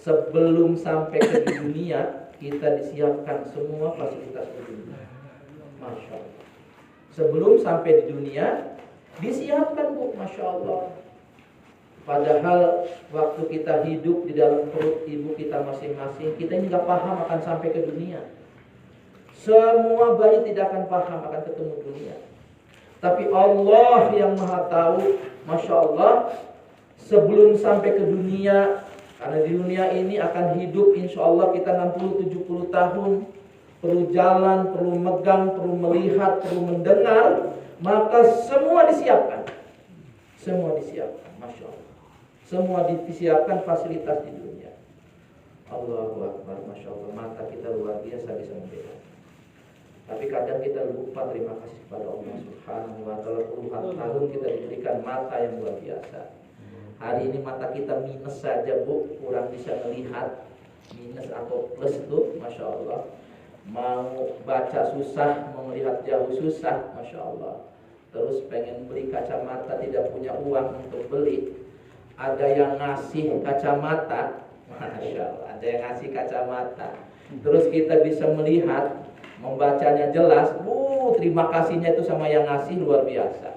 Sebelum sampai ke dunia, kita disiapkan semua fasilitas dunia. Masya Allah. Sebelum sampai di dunia, disiapkan Bu, Masya Allah. Padahal waktu kita hidup di dalam perut ibu kita masing-masing, kita ini gak paham akan sampai ke dunia. Semua bayi tidak akan paham akan ketemu dunia. Tapi Allah yang maha tahu, Masya Allah, sebelum sampai ke dunia, karena di dunia ini akan hidup insya Allah kita 60-70 tahun, perlu jalan, perlu megang, perlu melihat, perlu mendengar, maka semua disiapkan. Semua disiapkan, Masya Allah. Semua disiapkan fasilitas di dunia. Allahu Akbar, Masya Allah. Mata kita luar biasa bisa membedakan. Tapi kadang kita lupa terima kasih kepada Allah Subhanahu wa Ta'ala. Puluhan tahun kita diberikan mata yang luar biasa. Hari ini mata kita minus saja Bu, kurang bisa melihat. Minus atau plus itu, Masya Allah. Mau baca susah, mau melihat jauh susah, Masya Allah. Terus pengen beli kacamata, tidak punya uang untuk beli. Ada yang ngasih kacamata, Masya Allah, ada yang ngasih kacamata. Terus kita bisa melihat, membacanya jelas. Terima kasihnya itu sama yang ngasih luar biasa.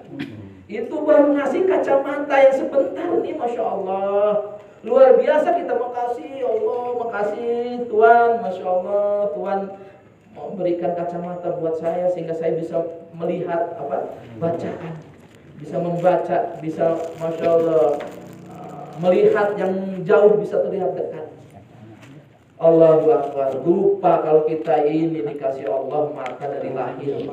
Itu baru ngasih kacamata yang sebentar nih, Masya Allah. Luar biasa kita makasih Allah, makasih Tuhan, Masya Allah. Tuhan memberikan kacamata buat saya sehingga saya bisa melihat bacaan, bisa membaca, bisa Masya Allah melihat yang jauh bisa terlihat dekat. Allahu Akbar. Lupa kalau kita ini dikasih Allah maka dari lahir.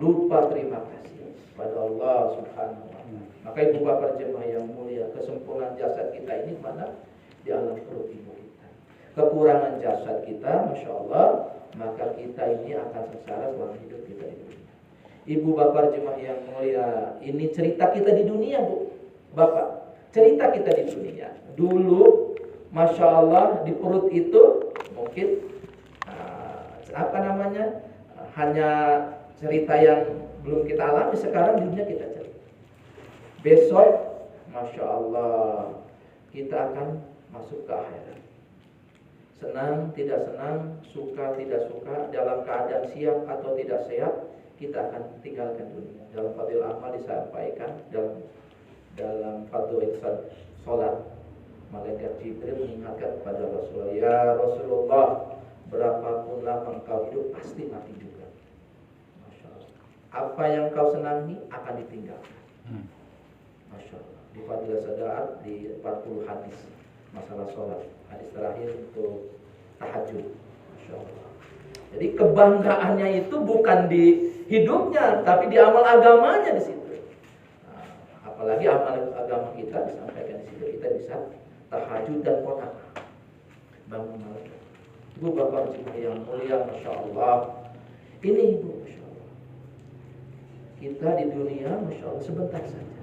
Lupa terima kasih pada Allah Subhanahu wa Ta'ala. Maka ibu bapak jemaah yang mulia, kesempurnaan jasad kita ini mana? Di alam perut ibu kita. Kekurangan jasad kita, Masya Allah, maka kita ini akan sengsara selama hidup kita di dunia. Ibu bapak jemaah yang mulia, ini cerita kita di dunia Bu. Bapak, cerita kita di dunia. Dulu, Masya Allah, di perut itu mungkin hanya cerita yang belum kita alami. Sekarang di dunia kita cerita. Besok, Masya Allah, kita akan masuk ke akhirat. Senang, tidak senang, suka, tidak suka, dalam keadaan siap atau tidak siap, kita akan tinggalkan dunia. Dalam Fadil Amal disampaikan dalam Fadil Salat, malaikat Jibril mengingatkan kepada Rasulullah, ya Rasulullah, berapapun lama engkau hidup pasti mati juga. Masya Allah. Apa yang kau senangi akan ditinggalkan. Masya Allah. Di Fadilah Sadat di 40 hadis masalah sholat, hadis terakhir untuk tahajud. Masya Allah. Jadi kebanggaannya itu bukan di hidupnya, tapi di amal agamanya di situ. Apalagi amal agama kita disampaikan di situ, kita bisa tahajud dan qiyam bangun malam. Ibu bapak yang mulia, Masya Allah. Ini Ibu, Masya Allah. Kita di dunia, Masya Allah, sebentar saja.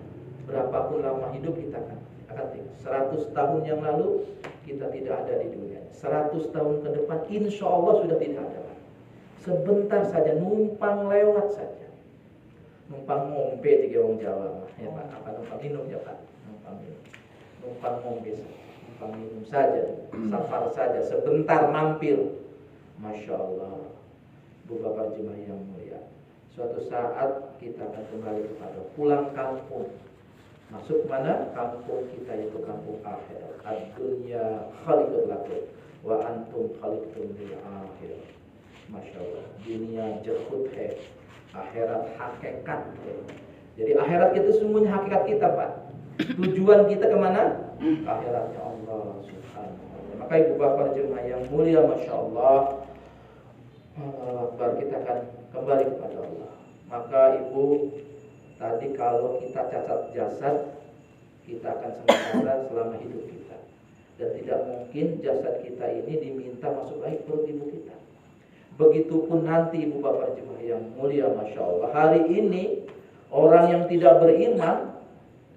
Berapapun lama hidup kita akan tinggal. 100 tahun yang lalu kita tidak ada di dunia. 100 tahun ke depan, insya Allah sudah tidak ada lagi. Sebentar saja, numpang lewat saja. Numpang ngombe tiga orang Jawa, ya Pak. Apa numpang minum ya Pak? Numpang minum. Numpang ngombe saja, numpang minum saja, safar saja, sebentar mampir. Masya Allah. Bu bapak jemaah yang mulia, suatu saat kita akan kembali kepada pulang kampung. Masuk mana? Kampung kita yaitu kampung akhirat. Ad-dunya khaliqul lakum wa antum khaliqtum lil akhirah. Masya Allah. Dunia jahud hai, akhirat hakikat. Jadi akhirat itu sungguhnya hakikat kita Pak. Tujuan kita kemana? Akhiratnya Allah Subhanahu wa Ta'ala. Maka ibu bapak jemaah yang mulia, Masya Allah, Akbar, kita akan kembali kepada Allah. Maka ibu, tadi kalau kita cacat jasad, kita akan sengsara selama hidup kita. Dan tidak mungkin jasad kita ini diminta masuk lagi perut ibu kita. Begitupun nanti ibu bapak jemaah yang mulia, Masya Allah. Hari ini orang yang tidak beriman,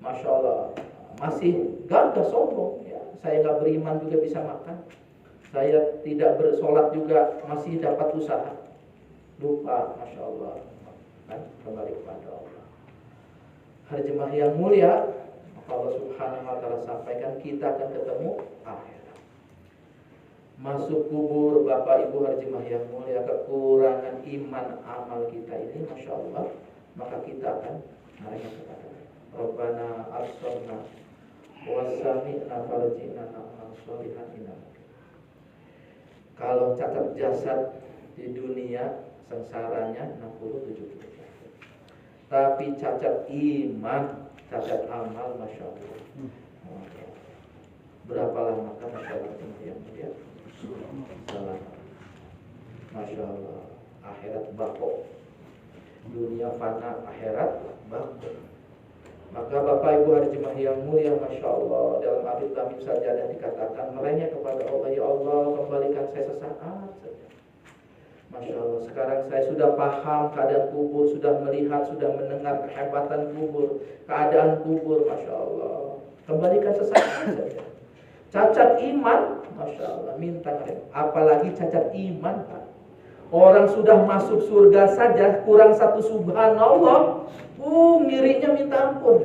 Masya Allah, masih gagah sombong ya. Saya nggak beriman juga bisa makan. Saya tidak bersolat juga masih dapat usaha. Lupa, Masya Allah, kan kembali kepada Allah. Hari jemaah yang mulia, Maka Allah Subhanahu wa Ta'ala sampaikan kita akan ketemu akhirat. Masuk kubur, Bapak Ibu Harjimah yang mulia, kekurangan iman amal kita ini, Masya Allah, maka kita akan merengek kepada Rabbana absarna wa sami'na farji'na na'mal sholihan inna. Kalau cacat jasad di dunia sengsaranya 60-70. Tapi cacat iman, cacat amal, Masya Allah. Berapa lama kan Masya Allah yang mulia? Selamat. Masya Allah. Akhirat bako. Dunia fana, akhirat bako. Maka Bapak Ibu Harjimah yang mulia, Masya Allah, dalam Abid Tamim Sajadah dikatakan, merengek kepada Allah, ya Allah, kembalikan saya sesaat saja. Masya Allah, sekarang saya sudah paham keadaan kubur, sudah melihat, sudah mendengar kehebatan kubur, keadaan kubur, Masya Allah. Kembalikan sesaat saja. Cacat iman, Masya Allah, minta apalagi cacat iman, Pak. Orang sudah masuk surga saja kurang satu subhanallah, ngirinya minta ampun.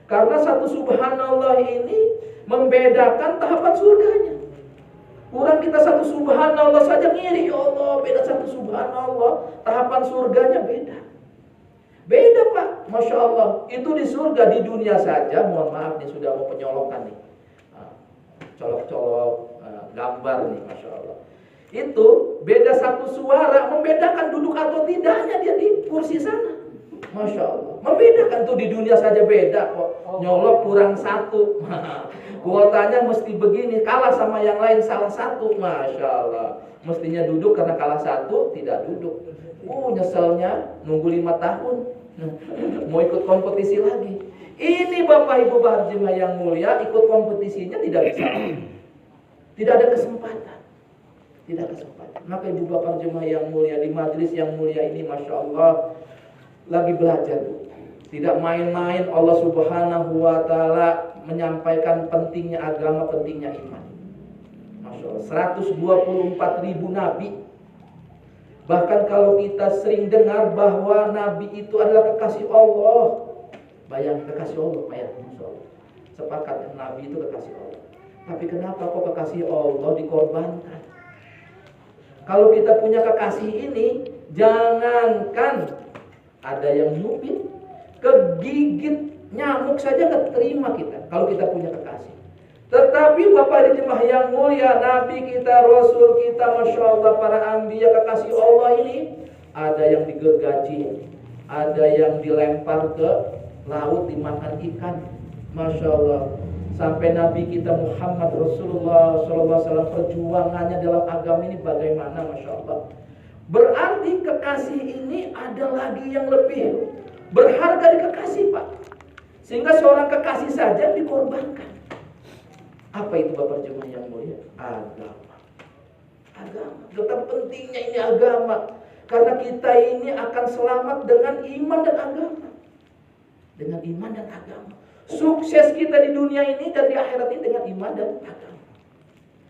Karena satu subhanallah ini membedakan tahapan surganya. Kurang kita satu subhanallah saja ngiri, ya Allah, beda satu subhanallah, tahapan surganya beda. Beda, Pak, Masya Allah. Itu di surga, di dunia saja, mohon maaf nih, sudah mau penyolokan nih. Colok-colok gambar nih, Masya Allah. Itu beda satu suara, membedakan duduk atau tidaknya dia di kursi sana. Masya Allah, membedakan tuh di dunia saja beda kok. Nyolok kurang satu, kuotanya mesti begini, kalah sama yang lain salah satu. Masya Allah, mestinya duduk karena kalah satu, tidak duduk. Nyeselnya nunggu 5 tahun, mau ikut kompetisi lagi. Ini Bapak Ibu Harjimah yang mulia, ikut kompetisinya tidak bisa. Tidak ada kesempatan. Tidak ada kesempatan. Maka Ibu Bapak Harjimah yang mulia, di majelis yang mulia ini, Masya Allah, lagi belajar. Tidak main-main, Allah Subhanahu wa Ta'ala menyampaikan pentingnya agama, pentingnya iman. Masya Allah, 124.000 nabi. Bahkan kalau kita sering dengar bahwa nabi itu adalah kekasih Allah. Bayang kekasih Allah, Pak ya, Masya Allah. Sepakat nabi itu kekasih Allah. Tapi kenapa kok kekasih Allah dikorbankan? Kalau kita punya kekasih ini, jangankan ada yang nyupit, kegigit nyamuk saja nggak terima kita kalau kita punya kekasih. Tetapi Bapak Jemaah yang mulia, Nabi kita, Rasul kita, Masya Allah, para anbiya kekasih Allah ini, ada yang digergaji, ada yang dilempar ke laut dimakan ikan, Masya Allah. Sampai Nabi kita Muhammad Rasulullah SAW perjuangannya dalam agama ini bagaimana, Masya Allah. Berarti kekasih ini ada lagi yang lebih berharga dari kekasih, Pak. Sehingga seorang kekasih saja dikorbankan. Apa itu Bapak Jemaah yang mulia? Agama. Agama. Betapa pentingnya ini agama. Karena kita ini akan selamat dengan iman dan agama. Dengan iman dan agama. Sukses kita di dunia ini dan di akhirat ini dengan iman dan agama.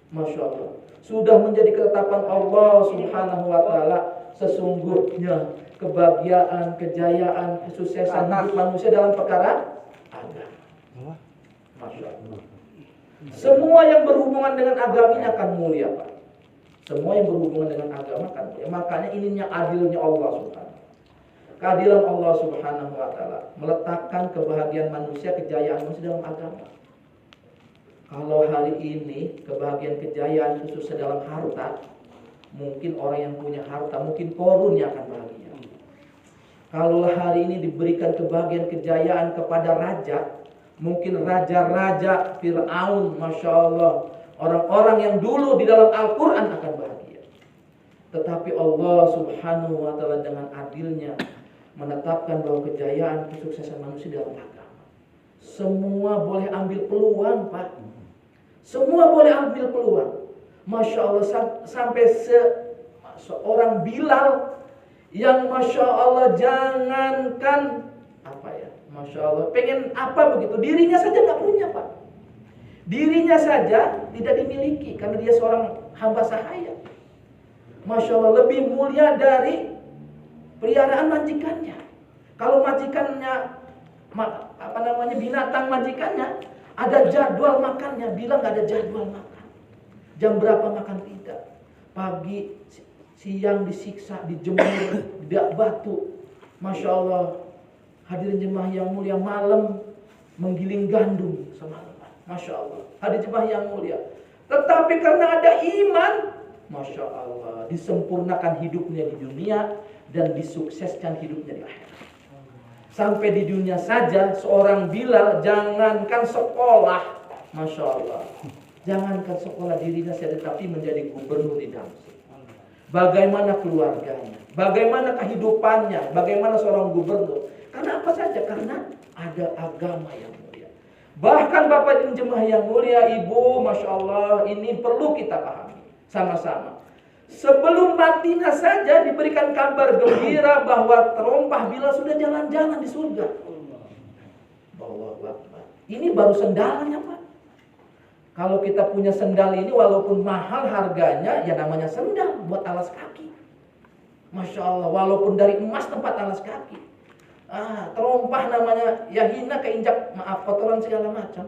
Masya Allah. Sudah menjadi ketetapan Allah Subhanahu wa Ta'ala. Sesungguhnya kebahagiaan, kejayaan, kesuksesan hidup manusia dalam perkara agama. Masya Allah. Semua yang berhubungan dengan agama ini akan mulia, Pak. Semua yang berhubungan dengan agama akan mulia. Makanya ininya adilnya Allah Subhanahu. Keadilan Allah Subhanahu wa Ta'ala meletakkan kebahagiaan manusia, kejayaan manusia dalam agama. Kalau hari ini kebahagiaan, kejayaan khususnya dalam harta, mungkin orang yang punya harta, mungkin korun yang akan bahagia. Kalau hari ini diberikan kebahagiaan, kejayaan kepada raja, mungkin raja-raja Fir'aun, Masya Allah, orang-orang yang dulu di dalam Al-Quran akan bahagia. Tetapi Allah Subhanahu wa Ta'ala dengan adilnya menetapkan bahwa kejayaan, kesuksesan manusia dalam agama. Semua boleh ambil peluang, Pak. Semua boleh ambil peluang. Masya Allah, sampai seorang Bilal yang Masya Allah, jangankan apa ya, Masya Allah, pengen apa begitu, dirinya saja nggak punya, Pak. Dirinya saja tidak dimiliki karena dia seorang hamba sahaya. Masya Allah, lebih mulia dari peliharaan majikannya. Kalau majikannya binatang majikannya, ada jadwal makannya. Bilang nggak ada jadwal makan. Jam berapa makan tidak. Pagi, siang disiksa, dijemur, tidak batu. Masya Allah. Hadirin jemaah yang mulia, malam menggiling gandum semalaman. Masya Allah. Hadirin jemaah yang mulia. Tetapi karena ada iman, Masya Allah, disempurnakan hidupnya di dunia dan disukseskan hidupnya di akhirat. Sampai di dunia saja seorang Bilal jangankan sekolah, Masya Allah, jangankan sekolah dirinya saja, tapi menjadi gubernur di Damsyik. Bagaimana keluarganya, bagaimana kehidupannya, bagaimana seorang gubernur. Karena apa saja? Karena ada agama yang mulia. Bahkan Bapak dan jemaah yang mulia, Ibu, Masya Allah, ini perlu kita pahami sama-sama. Sebelum matinya saja diberikan kabar gembira bahwa terompah Bilal sudah jalan-jalan di surga. Allahu Akbar. Ini baru sendalnya, Pak. Kalau kita punya sendal ini walaupun mahal harganya, ya namanya sendal buat alas kaki. Masya Allah, walaupun dari emas tempat alas kaki. Terompah namanya, ya hina, keinjak, maaf, kotoran segala macam.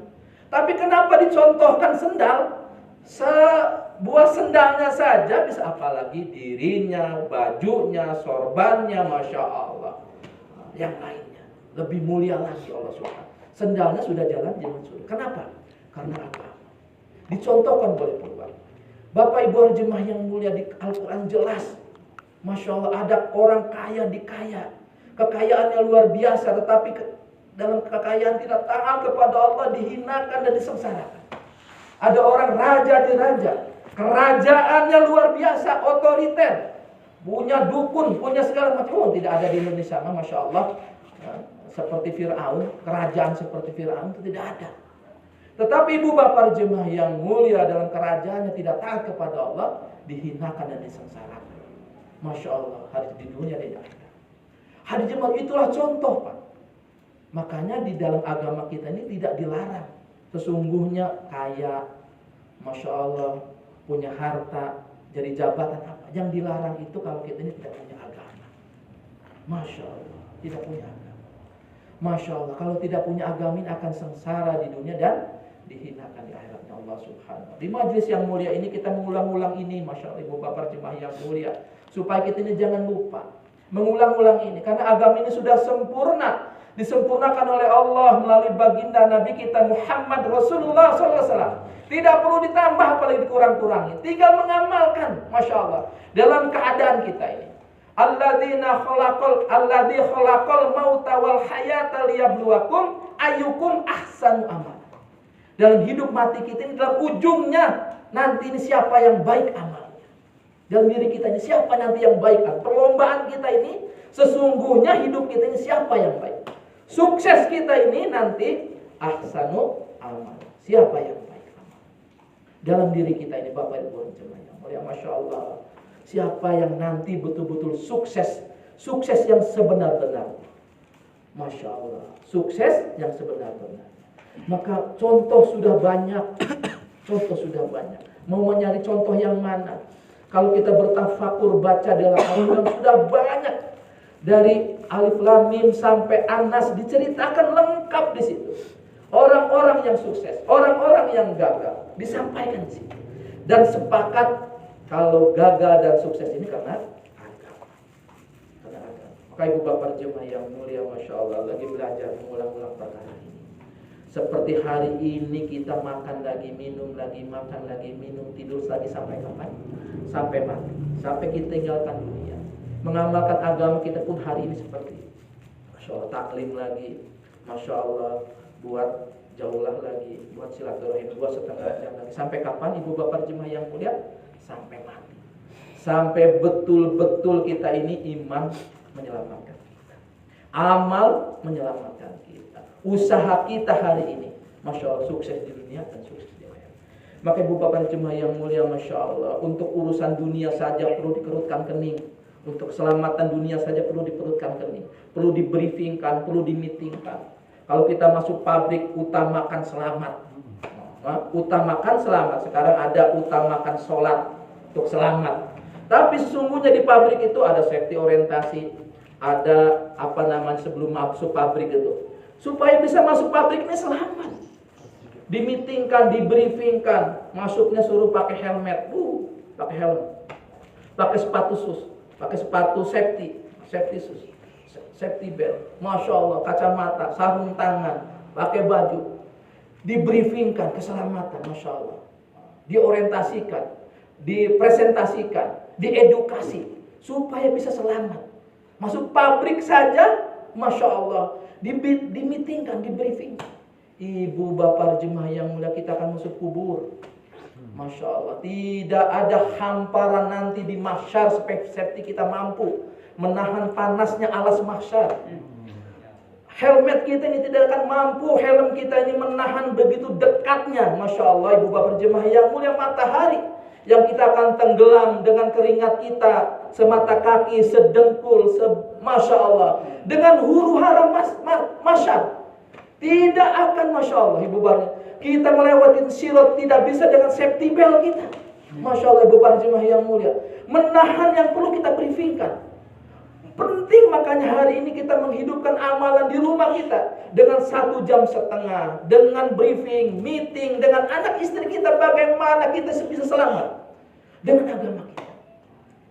Tapi kenapa dicontohkan sendal? Sebuah sendalnya saja bisa, apalagi dirinya, bajunya, sorbannya, Masya Allah. Yang lainnya lebih mulia lagi Allah SWT. Sendalnya sudah jalan surga. Kenapa? Karena apa? Dicontohkan boleh keluar. Bapak Ibu jemaah yang mulia, di Al-Quran jelas, Masya Allah, ada orang kaya dikaya. Kekayaannya luar biasa, tetapi dalam kekayaan tidak taat kepada Allah, dihinakan dan disengsarakan. Ada orang raja diraja, kerajaannya luar biasa, otoriter, punya dukun, punya segala macam. Tidak ada di Indonesia, Masya Allah, seperti Fir'aun, kerajaan seperti Fir'aun itu tidak ada. Tetapi ibu bapak jemaah yang mulia, dalam kerajaannya tidak taat kepada Allah, dihinakan dan disengsarakan. Masya Allah, hari di dunia dan di akhirat. Hari jemaah itulah contoh, Pak. Makanya di dalam agama kita ini tidak dilarang. Sesungguhnya kaya, Masya Allah, punya harta, jadi jabatan apa. Yang dilarang itu kalau kita ini tidak punya agama. Masya Allah, tidak punya agama. Masya Allah, kalau tidak punya agama ini akan sengsara di dunia dan dihinakan di akhiratnya Allah Subhanahu. Di majelis yang mulia ini kita mengulang-ulang ini, Masya Allah, ibu bapak jemaah yang mulia, supaya kita ini jangan lupa mengulang-ulang ini, karena agama ini sudah sempurna, disempurnakan oleh Allah melalui baginda Nabi kita Muhammad Rasulullah SAW. Tidak perlu ditambah apalagi dikurang-kurangi, tinggal mengamalkan, Masya Allah, dalam keadaan kita ini. Alladzi khalaqal mauta wal hayata liyabluwakum ayyukum ahsanu amal. Dalam hidup mati kita ini, dalam ujungnya nanti ini siapa yang baik amal. Dalam diri kita ini siapa nanti yang baik. Perlombaan kita ini sesungguhnya hidup kita ini siapa yang baik. Sukses kita ini nanti ahsanu amal, siapa yang baik amal. Dalam diri kita ini Bapak Ibu jemaah yang mulia, Masya Allah, siapa yang nanti betul-betul sukses, sukses yang sebenar-benarnya. Masya Allah, sukses yang sebenar-benarnya. Maka contoh sudah banyak. Contoh sudah banyak. Mau mencari contoh yang mana? Kalau kita bertafakur baca dalam Al-Quran sudah banyak, dari Alif Lam Mim sampai An-Nas diceritakan lengkap di situ. Orang-orang yang sukses, orang-orang yang gagal disampaikan di situ. Dan sepakat kalau gagal dan sukses ini karena agama. Karena agama. Maka ibu bapak jemaah yang mulia, Masya Allah, lagi belajar mengulang-ulang perkara ini. Seperti hari ini kita makan lagi, minum lagi, makan lagi, minum, tidur lagi sampai kapan? Sampai mati. Sampai kita tinggalkan dunia. Mengamalkan agama kita pun hari ini seperti itu. Masya Allah, taklim lagi. Masya Allah, buat jauhlah lagi, buat silaturahim, buat setengah jam lagi. Sampai kapan ibu bapak jemaah yang mulia? Sampai mati. Sampai betul-betul kita ini iman menyelamatkan kita. Amal menyelamatkan kita. Usaha kita hari ini, Masya Allah, sukses di dunia dan sukses di akhirat. Maka ibu bapak jemaah yang mulia, Masya Allah, untuk urusan dunia saja perlu dikerutkan kening. Untuk keselamatan dunia saja perlu diperutkan kening. Perlu dibriefingkan, perlu dimitingkan. Kalau kita masuk pabrik, utamakan selamat. Utamakan selamat. Sekarang ada utamakan sholat untuk selamat. Tapi sesungguhnya di pabrik itu ada safety orientasi, ada sebelum masuk pabrik itu supaya bisa masuk pabriknya selamat. Dimitingkan, dibriefingkan, masuknya suruh pakai helmet, pakai helm, pakai sepatu pakai sepatu safety belt, masya Allah, kacamata, sarung tangan, pakai baju, dibriefingkan keselamatan, masya Allah, diorientasikan, dipresentasikan, diedukasi supaya bisa selamat. Masuk pabrik saja, masya Allah, dimitingkan, dibriefingkan. Ibu bapak jemaah yang mulia, kita akan masuk kubur. Masya Allah, tidak ada hamparan nanti di mahsyar seperti kita mampu menahan panasnya alas mahsyar. Helmet kita ini tidak akan mampu, helm kita ini menahan begitu dekatnya, masya Allah, ibu bapak jemaah yang mulia, matahari yang kita akan tenggelam dengan keringat kita semata kaki, sedengkul, masya Allah, dengan huru hara mahsyar. Tidak akan, masya Allah, ibu bapak, kita melewati sirat tidak bisa dengan safety belt kita. Masya Allah, ibu bapak jemaah yang mulia, menahan yang perlu kita briefingkan. Penting, makanya hari ini kita menghidupkan amalan di rumah kita dengan 1,5 jam, dengan briefing, meeting dengan anak istri kita, bagaimana kita bisa selamat dengan agama kita.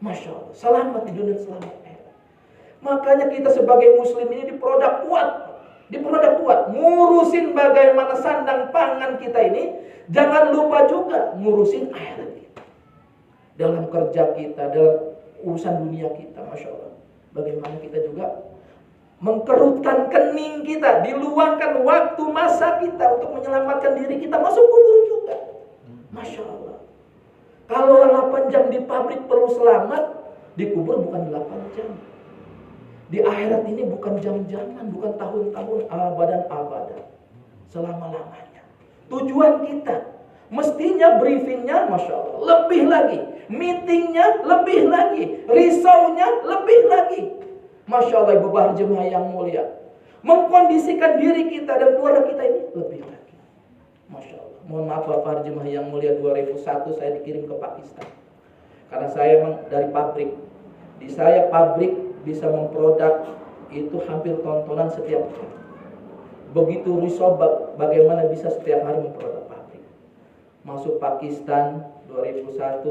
Masya Allah, selamat di dunia, selamat di akhirat. Makanya kita sebagai muslim ini di produk kuat, ngurusin bagaimana sandang pangan kita ini. Jangan lupa juga ngurusin akhirat kita, dalam kerja kita, dalam urusan dunia kita, masya Allah. Bagaimana kita juga mengkerutkan kening kita, diluangkan waktu masa kita untuk menyelamatkan diri kita masuk kubur juga, masya Allah. Kalau 8 jam di pabrik perlu selamat, di kubur bukan 8 jam. Di akhirat ini bukan jam-jaman, bukan tahun-tahun, abadan, selama-lamanya. Tujuan kita mestinya briefingnya, masya Allah, lebih lagi, meetingnya lebih lagi, risaunya lebih lagi. Masya Allah, ibu bapak jemaah yang mulia, mengkondisikan diri kita dan keluarga kita ini lebih lagi. Masya Allah. Mohon maaf bapak jemaah yang mulia, 2001 saya dikirim ke Pakistan. Karena saya memang dari pabrik. Di saya pabrik bisa memproduk itu hampir tontonan setiap hari. Begitu risau bagaimana bisa setiap hari memproduk pabrik. Masuk Pakistan 2001,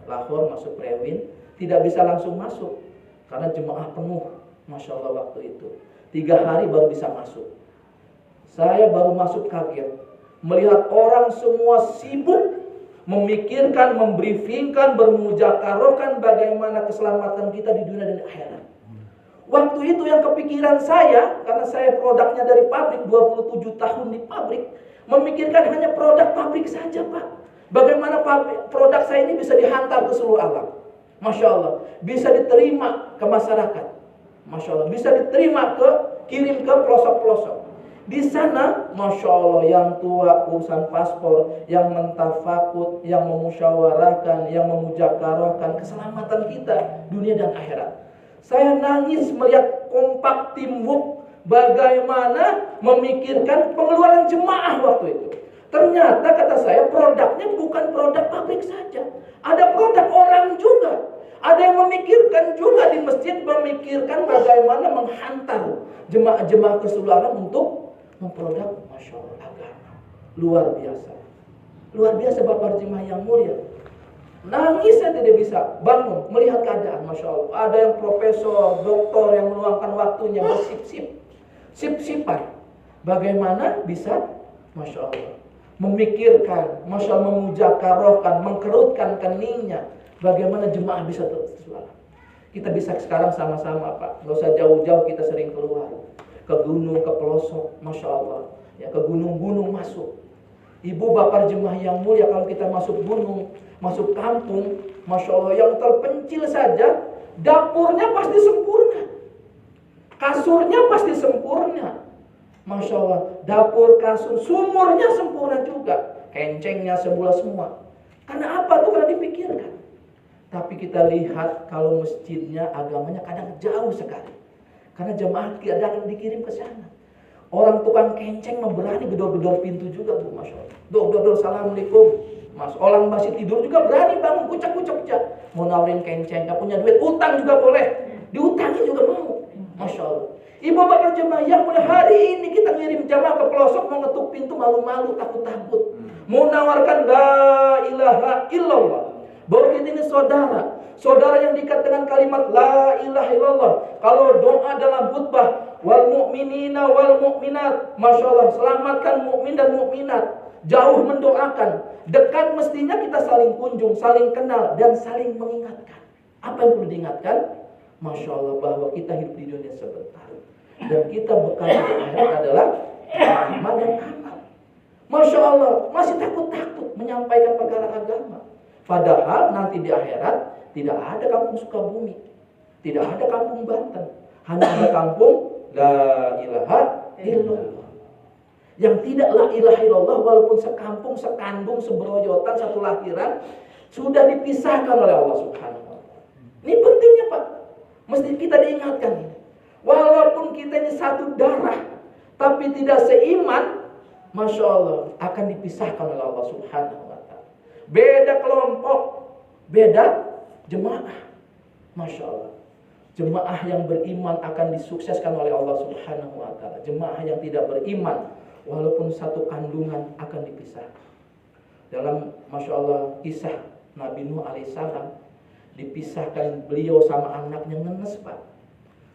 Lahore, masuk Rewin, tidak bisa langsung masuk karena jemaah penuh, masya Allah waktu itu. 3 hari baru bisa masuk. Saya baru masuk kaget melihat orang semua sibuk memikirkan, membriefingkan, bermujakarahkan bagaimana keselamatan kita di dunia dan akhirat. Waktu itu yang kepikiran saya, karena saya produknya dari pabrik, 27 tahun di pabrik, memikirkan hanya produk pabrik saja, Pak. Bagaimana produk saya ini bisa dihantar ke seluruh alam. Masya Allah, bisa diterima ke masyarakat. Masya Allah, bisa diterima kirim ke pelosok-pelosok. Di sana, masya Allah, yang tua urusan paspor, yang mentafakut, yang memusyawarahkan, yang memujakarahkan keselamatan kita dunia dan akhirat. Saya nangis melihat kompak teamwork bagaimana memikirkan pengeluaran jemaah waktu itu. Ternyata kata saya produknya bukan produk pabrik saja, ada produk orang juga. Ada yang memikirkan juga di masjid, memikirkan bagaimana menghantar jemaah-jemaah ke seluruh alam untuk memproduk, masya Allah, agama. Luar biasa. Luar biasa bapak jemaah yang mulia. Nangis saya tidak bisa bangun melihat keadaan, masya Allah. Ada yang profesor, doktor yang meluangkan waktunya sip-sipan. Bagaimana bisa, masya Allah, memikirkan, masya Allah, memujakarahkan, mengkerutkan keningnya. Bagaimana jemaah bisa terus. Kita bisa sekarang sama-sama, Pak. Gak usah jauh-jauh, kita sering keluar ke gunung, ke pelosok, masya Allah, ya, ke gunung-gunung masuk. Ibu bapak jemaah yang mulia, kalau kita masuk gunung, masuk kampung, masya Allah, yang terpencil saja, dapurnya pasti sempurna, kasurnya pasti sempurna, masya Allah, dapur, kasur, sumurnya sempurna juga, kencengnya semua. Karena apa tuh? Karena dipikirkan. Tapi kita lihat kalau masjidnya, agamanya kadang jauh sekali. Karena jemaah kadang dikirim ke sana. Orang tukang kenceng berani gedor-gedor pintu juga, Bu, masya Allah. Dor, assalamualaikum. Mas, orang masih tidur juga berani bangun, kucak. Mau nawarin kenceng, gak punya duit, utang juga boleh. Diutangin juga mau. Masya Allah. Ibu bapak jemaah yang mulai hari ini kita ngirim jamaah ke pelosok, mau ngetuk pintu malu-malu, takut-takut. Mau nawarkan la ilaha illallah. Bahwa kita ini saudara. Saudara yang diikat dengan kalimat la ilaha illallah. Kalau doa dalam khutbah, wal mu'minina wal mu'minat, Masya Allah, selamatkan mukmin dan mukminat. Jauh mendoakan. Dekat mestinya kita saling kunjung, saling kenal, dan saling mengingatkan. Apa yang perlu diingatkan? Masya Allah, bahwa kita hidup di dunia sebentar. Dan kita bekal di akhirat adalah iman dan amal. Masya Allah, masih takut-takut menyampaikan perkara agama. Padahal nanti di akhirat tidak ada kampung Sukabumi, tidak ada kampung Banten, hanya ada kampung la ilaha illallah. Yang tidak la ilaha illallah, walaupun sekampung, sekandung, seberoyotan, satu lahiran, sudah dipisahkan oleh Allah Subhanahu wa ta'ala. Ini pentingnya Pak, mesti kita diingatkan ini. Walaupun kita ini satu darah, tapi tidak seiman, Masya Allah, akan dipisahkan oleh Allah Subhanahu wa ta'ala. Beda kelompok, beda jemaah. Masya Allah, jemaah yang beriman akan disukseskan oleh Allah Subhanahu wa ta'ala. Jemaah yang tidak beriman, walaupun satu kandungan, akan dipisahkan. Dalam Masya Allah kisah Nabi Nuh alaihissalam, dipisahkan beliau sama anaknya, ngenes Pak.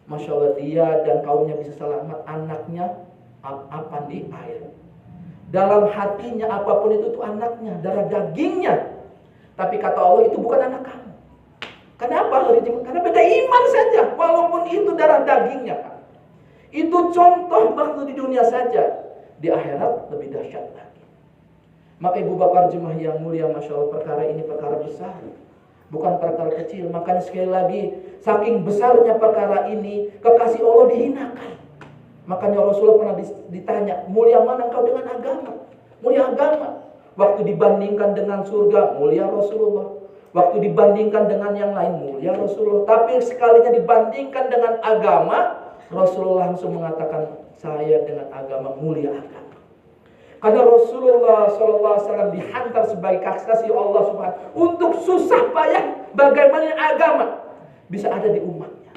Masya Allah, dia dan kaumnya bisa selamat, anaknya apa di air. Dalam hatinya apapun itu anaknya, darah dagingnya. Tapi kata Allah, itu bukan anak kamu. Kenapa? Karena beda iman saja, walaupun itu darah dagingnya Pak. Itu contoh waktu di dunia saja. Di akhirat lebih dahsyat lagi. Maka ibu bapak jemaah yang mulia, Masya Allah, perkara ini perkara besar, bukan perkara kecil. Makanya sekali lagi, saking besarnya perkara ini, kekasih Allah dihinakan. Makanya Rasulullah pernah ditanya, mulia mana engkau dengan agama? Mulia agama. Waktu dibandingkan dengan surga, mulia Rasulullah. Waktu dibandingkan dengan yang lain, mulia Rasulullah. Tapi sekalinya dibandingkan dengan agama, Rasulullah langsung mengatakan, saya dengan agama, mulia agama. Karena Rasulullah SAW dihantar sebagai kasih Allah Subhanahu untuk susah payah bagaimana agama bisa ada di umatnya.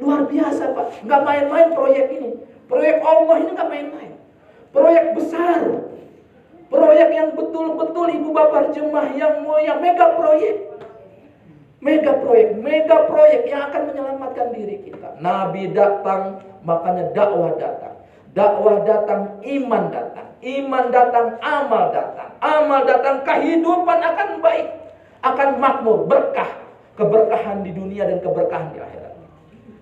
Luar biasa Pak, nggak main-main proyek ini. Proyek Allah ini nggak main-main. Proyek besar, proyek yang betul-betul ibu bapak jemaah yang mulia, mega proyek. Mega proyek yang akan menyelamatkan diri kita. Nabi datang, makanya dakwah datang. Dakwah datang, iman datang. Iman datang, amal datang. Amal datang, kehidupan akan baik. Akan makmur, berkah. Keberkahan di dunia dan keberkahan di akhirat.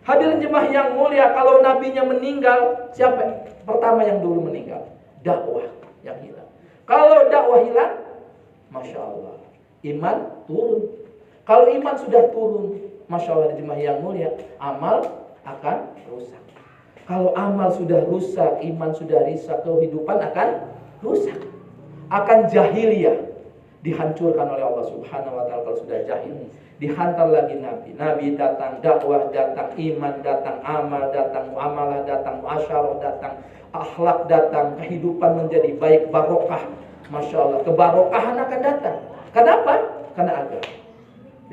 Hadirin jemaah yang mulia, kalau nabinya meninggal, siapa pertama yang dulu meninggal? Dakwah yang hilang. Kalau dakwah hilang, Masya Allah, iman turun. Kalau iman sudah turun, Masya Allah jemaah yang mulia, amal akan rusak. Kalau amal sudah rusak, iman sudah rusak, kehidupan akan rusak. Akan jahiliyah, dihancurkan oleh Allah Subhanahu wa ta'ala. Kalau sudah jahil, dihantar lagi Nabi. Nabi datang, dakwah datang, iman datang, amal datang, muamalah datang, muasyarah datang, akhlak datang, kehidupan menjadi baik, barokah. Masya Allah, kebarokahan akan datang. Kenapa? Karena agama.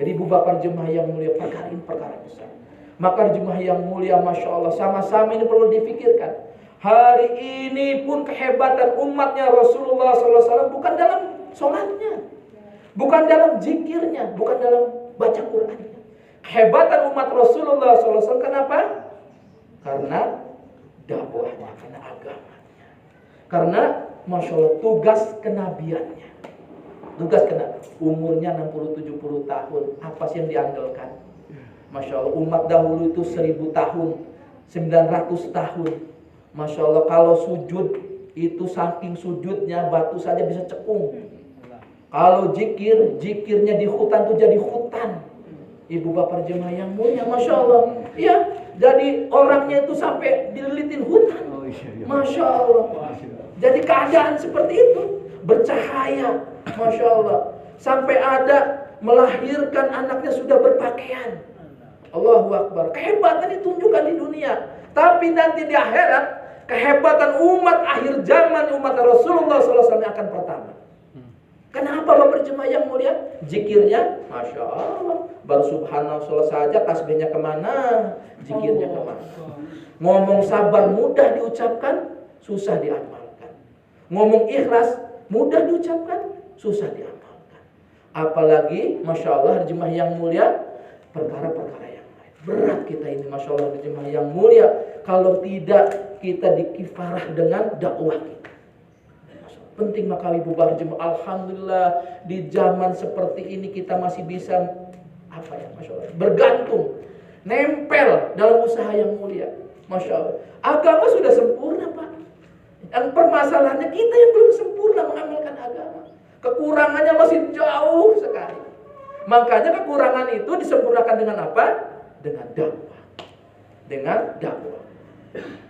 Jadi ibu bapak jemaah yang mulia, perkara ini perkara besar. Maka jemaah yang mulia, Masya Allah, sama-sama ini perlu difikirkan. Hari ini pun kehebatan umatnya Rasulullah SAW bukan dalam sholatnya, bukan dalam zikirnya, bukan dalam baca Qurannya. Kehebatan umat Rasulullah SAW kenapa? Karena dakwahnya, karena agamanya, karena Masya Allah tugas kenabiannya. Tugas kena umurnya 60-70 tahun. Apa sih yang diandalkan? Masya Allah, umat dahulu itu 1000 tahun, 900 tahun. Masya Allah, kalau sujud itu saking sujudnya batu saja bisa cekung. Kalau zikirnya di hutan itu jadi hutan. Ibu bapak jemaah yang mulia, Masya Allah, ya, jadi orangnya itu sampai dililitin hutan. Masya Allah. Jadi keadaan seperti itu, bercahaya, Masya Allah. Sampai ada melahirkan anaknya sudah berpakaian. Allahu Akbar. Kehebatan ditunjukkan di dunia. Tapi nanti di akhirat, kehebatan umat akhir zaman, umat Rasulullah SAW akan pertama. Kenapa Bapak jemaah yang mulia? Zikirnya, Masya Allah, baru subhanallah saja, tasbihnya kemana, zikirnya kemana. Ngomong sabar mudah diucapkan, susah diamalkan. Ngomong ikhlas mudah diucapkan, susah diamalkan. Apalagi, Masya Allah jemaah yang mulia, perkara-perkara yang lain. Berat kita ini, Masya Allah jemaah yang mulia, kalau tidak kita dikifarah dengan dakwah kita. Penting maka ibu jemaah, alhamdulillah di zaman seperti ini kita masih bisa Masya Allah, bergantung, nempel dalam usaha yang mulia. Masya Allah, agama sudah sempurna Pak. Dan permasalahannya kita yang belum sempurna mengamalkan agama. Kekurangannya masih jauh sekali. Makanya kekurangan itu disempurnakan dengan apa? Dengan dakwah. Dengan dakwah.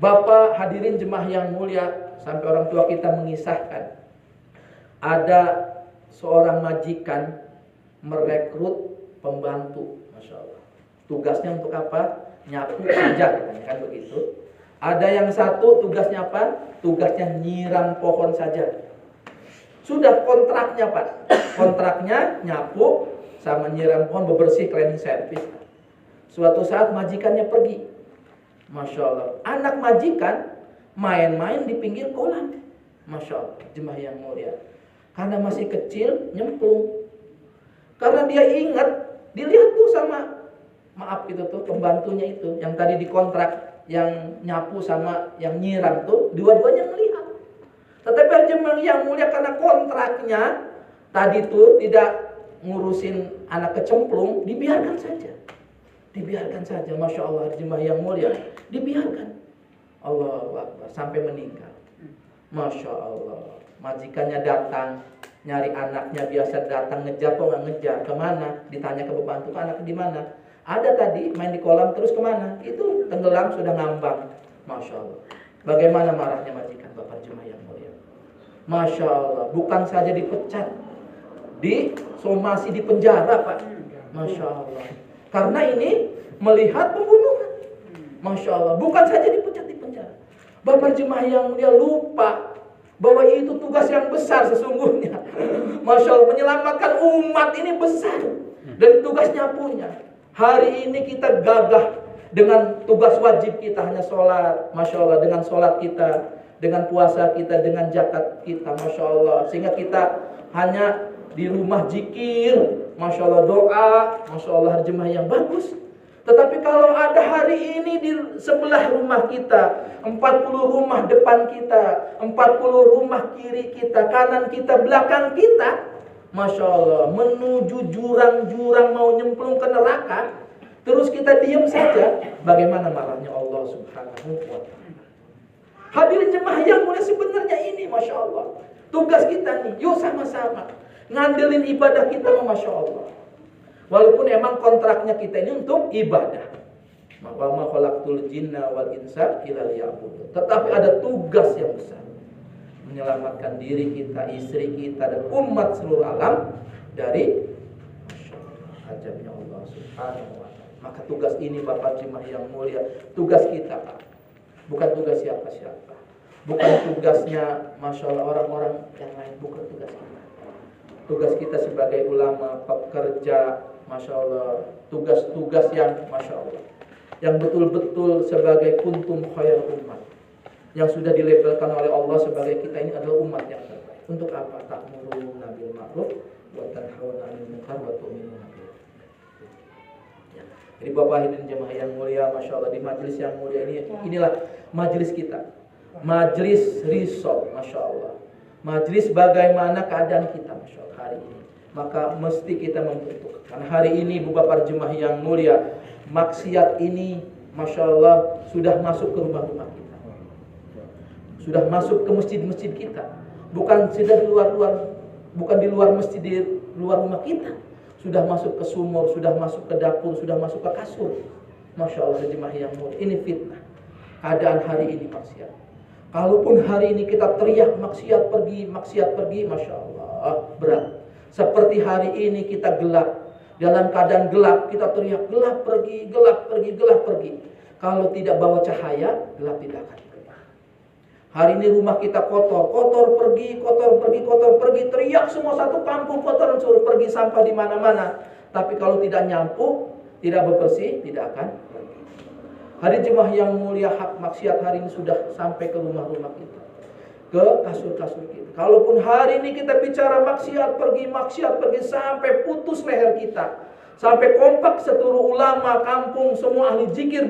Bapak hadirin jemaah yang mulia, sampai orang tua kita mengisahkan, ada seorang majikan merekrut pembantu, Masya Allah. Tugasnya untuk apa? Nyapu saja, kan begitu. Ada yang satu tugasnya apa? Tugasnya nyiram pohon saja. Sudah kontraknya Pak. Kontraknya nyapu sama nyiram pohon, bebersih, cleaning service. Suatu saat majikannya pergi. Masya Allah. Anak majikan main-main di pinggir kolam. Masya Allah, jemaah yang mulia. Karena masih kecil, nyemplung. Karena dia ingat, dilihat tuh sama, maaf itu tuh, pembantunya itu, yang tadi dikontrak, yang nyapu sama yang nyiram tuh, dua-duanya melihat. Tetapi jemaah yang mulia, karena kontraknya tadi tuh tidak ngurusin anak kecemplung, dibiarkan saja. Dibiarkan saja, Masya Allah, jemaah yang mulia. Dibiarkan. Allahu Akbar, sampai meninggal. Masya Allah. Majikannya datang, nyari anaknya, biasa datang ngejar, kok nggak ngejar, kemana? Ditanya ke pembantu, anak di mana? Ada tadi, main di kolam, terus kemana? Itu tenggelam, sudah ngambang. Masya Allah. Bagaimana marahnya majikan Bapak jemaah yang mulia? Masya Allah, bukan saja dipecat, disomasi di penjara Pak. Masya Allah. Karena ini melihat pembunuhan. Masya Allah, bukan saja dipecat di penjara. Bapak jemaah yang mulia lupa bahwa itu tugas yang besar sesungguhnya. Masya Allah, menyelamatkan umat ini besar. Dan tugasnya punya. Hari ini kita gagah dengan tugas wajib kita, hanya sholat. Masya Allah, dengan sholat kita, dengan puasa kita, dengan zakat kita. Masya Allah, sehingga kita hanya di rumah zikir, Masya Allah, doa, Masya Allah, jemaah yang bagus. Tetapi kalau ada hari ini di sebelah rumah kita, 40 rumah depan kita, 40 rumah kiri kita, kanan kita, belakang kita, Masya Allah, menuju jurang-jurang mau nyemplung ke neraka, terus kita diam saja, bagaimana marahnya Allah Subhanahu wa ta'ala. Hadirin jemaah yang mulia, sebenarnya ini Masya Allah, tugas kita nih, yuk sama-sama ngandelin ibadah kita, Masya Allah. Walaupun emang kontraknya kita ini untuk ibadah. Wa ma khalaqtul jinna wal insa illa liya'budun. Tetapi ada tugas yang besar. Menyelamatkan diri kita, istri kita, dan umat seluruh alam dari ajabnya Allah Subhanahu wa ta'ala. Maka tugas ini Bapak jemaah yang mulia, tugas kita Pak. Bukan tugas siapa-siapa. Bukan tugasnya Masya Allah orang-orang yang lain, bukan tugas kita. Tugas kita sebagai ulama, pekerja, Masya Allah, tugas-tugas yang Masya Allah, yang betul-betul sebagai kuntum khair umat, yang sudah dilabelkan oleh Allah sebagai kita ini adalah umat yang terbaik. Untuk apa? Ta'muruna bil ma'ruf wa tanhauna 'anil munkar wa tu'minuna billah. Ya. Jadi Bapak hadirin jemaah yang mulia, Masya Allah, di majelis yang mulia ini, inilah majelis kita, majelis risau, Masya Allah, majelis bagaimana keadaan kita, Masya Allah, hari ini. Maka mesti kita membentuk. Karena hari ini Bapak jemaah yang mulia, maksiat ini Masya Allah sudah masuk ke rumah-rumah kita, sudah masuk ke masjid-masjid kita. Bukan sudah di luar-luar, bukan di luar masjid, di luar rumah kita. Sudah masuk ke sumur, sudah masuk ke dapur, sudah masuk ke kasur. Masya Allah jemaah yang mulia, ini fitnah. Keadaan hari ini maksiat. Kalaupun hari ini kita teriak maksiat pergi, Masya Allah, berat. Seperti hari ini kita gelap. Dalam keadaan gelap kita teriak gelap pergi, gelap pergi, gelap pergi. Kalau tidak bawa cahaya, gelap tidak akan pergi. Hari ini rumah kita kotor, kotor pergi, teriak semua satu kampung kotor, suruh pergi sampah di mana-mana. Tapi kalau tidak nyampuk, tidak bersih, tidak akan pergi. Hari jemaah yang mulia, hak maksiat hari ini sudah sampai ke rumah-rumah kita, ke kasur-kasur kita. Kalaupun hari ini kita bicara maksiat pergi sampai putus leher kita, sampai kompak seluruh ulama kampung, semua ahli zikir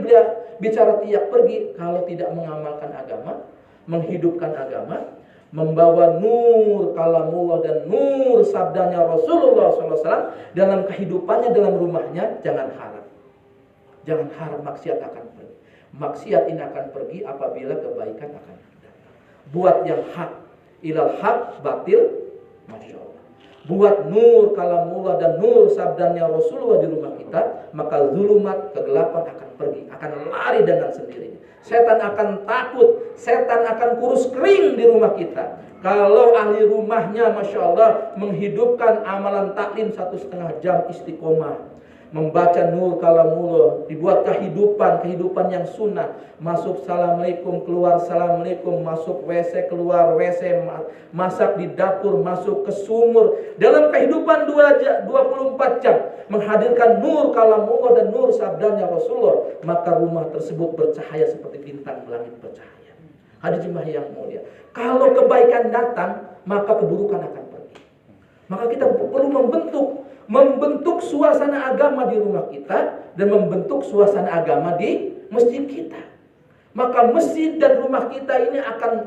bicara tiap pergi. Kalau tidak mengamalkan agama, menghidupkan agama, membawa nur kalamullah dan nur sabdanya Rasulullah SAW dalam kehidupannya, dalam rumahnya, jangan harap maksiat akan pergi. Maksiat ini akan pergi apabila kebaikan akan datang. Buat yang hak, ilal hak, batil, Masya Allah. Buat nur kalamullah dan nur sabdanya Rasulullah di rumah kita, maka zulumat, kegelapan akan pergi, akan lari dengan sendirinya. Setan akan takut, setan akan kurus kering di rumah kita. Kalau ahli rumahnya Masya Allah menghidupkan amalan taklim 1,5 jam istiqomah, membaca nur kalamullah, dibuat kehidupan yang sunnah. Masuk assalamualaikum, keluar assalamualaikum, masuk WC, keluar WC, masak di dapur, masuk ke sumur. Dalam kehidupan 24 jam menghadirkan nur kalamullah dan nur sabdanya Rasulullah, maka rumah tersebut bercahaya seperti bintang langit bercahaya. Hadis jemaah yang mulia, kalau kebaikan datang, maka keburukan akan pergi. Maka kita perlu membentuk suasana agama di rumah kita dan membentuk suasana agama di masjid kita. Maka masjid dan rumah kita ini akan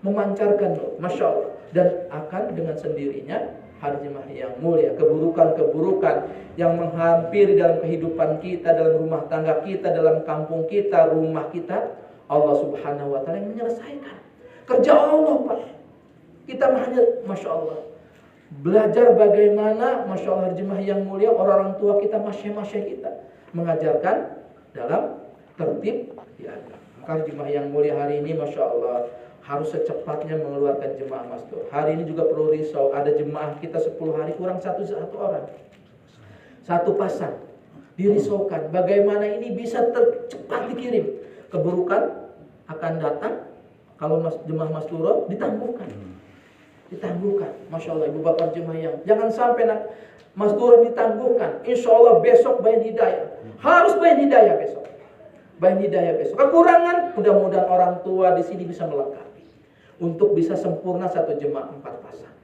memancarkan, Masya Allah, dan akan dengan sendirinya, hadis jemaah yang mulia, keburukan-keburukan yang menghampiri dalam kehidupan kita, dalam rumah tangga kita, dalam kampung kita, rumah kita, Allah Subhanahu wa Ta'ala yang menyelesaikan. Kerja Allah, Pak. Kita hanya, Masya Allah, belajar bagaimana, Masya Allah, jemaah yang mulia, orang-orang tua kita, masyayikh kita mengajarkan dalam tertib di agama. Maka jemaah yang mulia hari ini, Masya Allah, harus secepatnya mengeluarkan jemaah mastur. Hari ini juga perlu risau, ada jemaah kita 10 hari kurang satu orang, satu pasang, dirisaukan. Bagaimana ini bisa cepat dikirim? Keburukan akan datang kalau jemaah masturah ditangguhkan. Masya Allah, ibu bapak jemaah yang jangan sampai masturah ditangguhkan. Insya Allah besok bayan hidayah, harus bayan hidayah besok. Kekurangan, mudah-mudahan orang tua di sini bisa melengkapi untuk bisa sempurna satu jemaah 4 pasang.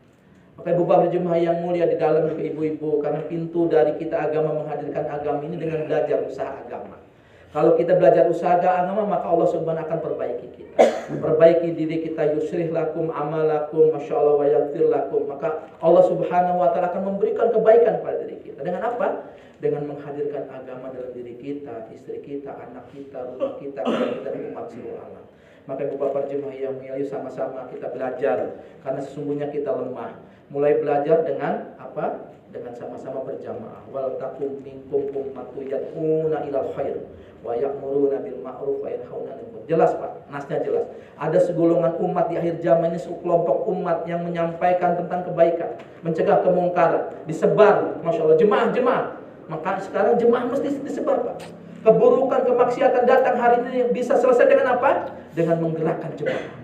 Maka ibu bapak jemaah yang mulia di dalam, ibu-ibu, karena pintu dari kita agama menghadirkan agama ini dengan belajar usaha agama. Kalau kita belajar usaha agama, maka Allah Subhanahu akan perbaiki kita. Perbaiki diri kita, yusrih lakum amalakum, Masya Allah, wa yaghfir lakum. Maka Allah Subhanahu wa Ta'ala akan memberikan kebaikan pada diri kita. Dengan apa? Dengan menghadirkan agama dalam diri kita, istri kita, anak kita, rumah kita, dan umat seluruh alam. Maka ibu bapak jemaah yang mulia, sama-sama kita belajar, karena sesungguhnya kita lemah. Mulai belajar dengan apa? Dengan sama-sama berjamaah. Wal takum minkum ummatun yad'una ilal khair wa ya'muruna bil ma'ruf wa yanhauna 'anil munkar. Jelas, Pak, nasnya jelas. Ada segolongan umat di akhir zaman ini, sekelompok umat yang menyampaikan tentang kebaikan, mencegah kemungkaran, disebar, Masya Allah, jemaah. Maka sekarang jemaah mesti disebar, Pak. Keburukan, kemaksiatan datang hari ini bisa selesai dengan apa? Dengan menggerakkan jemaah.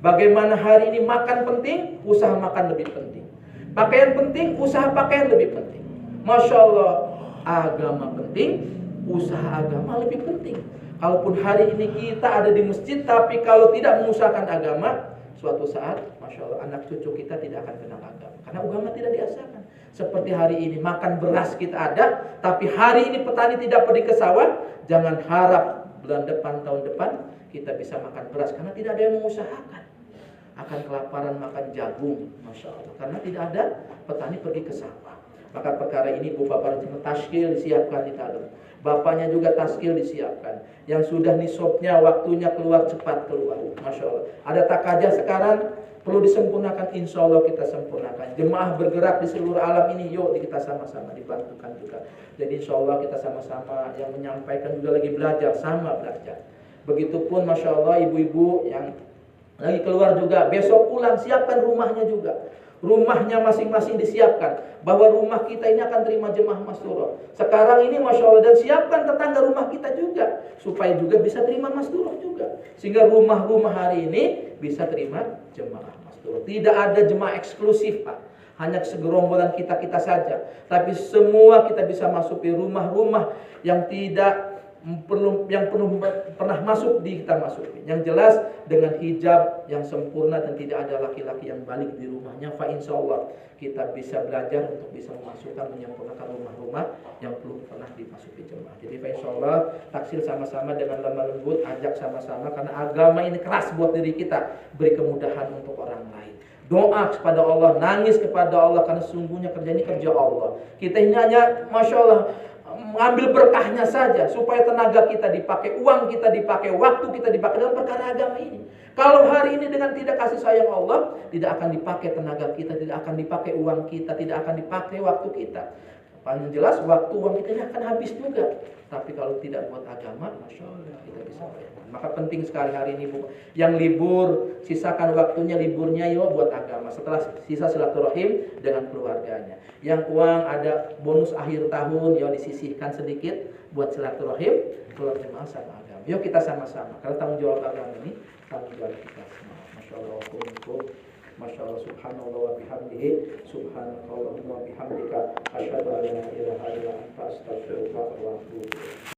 Bagaimana hari ini makan penting, usaha makan lebih penting. Pakaian penting, usaha pakaian lebih penting. Masya Allah, agama penting, usaha agama lebih penting. Kalaupun hari ini kita ada di masjid, tapi kalau tidak mengusahakan agama, suatu saat, Masya Allah, anak cucu kita tidak akan kenal agama. Karena agama tidak diajarkan. Seperti hari ini, makan beras kita ada, tapi hari ini petani tidak pergi ke sawah, jangan harap bulan depan, tahun depan, kita bisa makan beras. Karena tidak ada yang mengusahakan. Akan kelaparan makan jagung, Masya Allah, karena tidak ada petani pergi ke sawah. Maka perkara ini ibu bapak taskil disiapkan di dalam, bapaknya juga taskil disiapkan. Yang sudah nisabnya waktunya keluar, cepat keluar, Masya Allah. Ada takaja sekarang perlu disempurnakan, insya Allah kita sempurnakan. Jemaah bergerak di seluruh alam ini, yuk kita sama-sama dibantukan juga. Jadi insya Allah kita sama-sama, yang menyampaikan juga lagi belajar, sama belajar. Begitupun Masya Allah ibu-ibu yang lagi keluar juga, besok pulang siapkan rumahnya juga. Rumahnya masing-masing disiapkan, bahwa rumah kita ini akan terima jemaah masturah. Sekarang ini Masya Allah, dan siapkan tetangga rumah kita juga, supaya juga bisa terima masturah juga. Sehingga rumah-rumah hari ini bisa terima jemaah masturah. Tidak ada jemaah eksklusif Pak, hanya segerombolan kita-kita saja. Tapi semua kita bisa masuk di rumah-rumah yang tidak pernah masuk di kita masukin. Yang jelas dengan hijab yang sempurna dan tidak ada laki-laki yang balik di rumahnya. Fa insyaallah kita bisa belajar untuk bisa memasukkan, menyempurnakan rumah-rumah yang belum pernah dimasuki jemaah. Jadi fa insyaallah taksil sama-sama dengan lemah lembut, ajak sama-sama, karena agama ini keras buat diri kita, beri kemudahan untuk orang lain. Doa kepada Allah, nangis kepada Allah, karena sesungguhnya kerja ini kerja Allah. Kita ini hanya Masya Allah mengambil berkahnya saja, supaya tenaga kita dipakai, uang kita dipakai, waktu kita dipakai dalam perkara agama ini. Kalau hari ini dengan tidak kasih sayang Allah, tidak akan dipakai tenaga kita, tidak akan dipakai uang kita, tidak akan dipakai waktu kita. Paling jelas waktu uang kita ini akan habis juga. Tapi kalau tidak buat agama, Masya Allah, kita bisa bayangkan. Maka penting sekali hari ini Bu, yang libur, sisakan waktunya liburnya yuk buat agama. Setelah sisa silaturahim dengan keluarganya. Yang uang ada bonus akhir tahun, yuk disisihkan sedikit buat silaturahim, keluar jemaah sama agama. Yuk kita sama-sama, karena tanggung jawab agama ini tanggung jawab kita semua. Masya Allah, Masya Allah, subhanallah wa bihamdihi, subhanallah wa bihamdika, asyhadu an la ilaha illa anta, astaghfiruka wa atubu ilaik.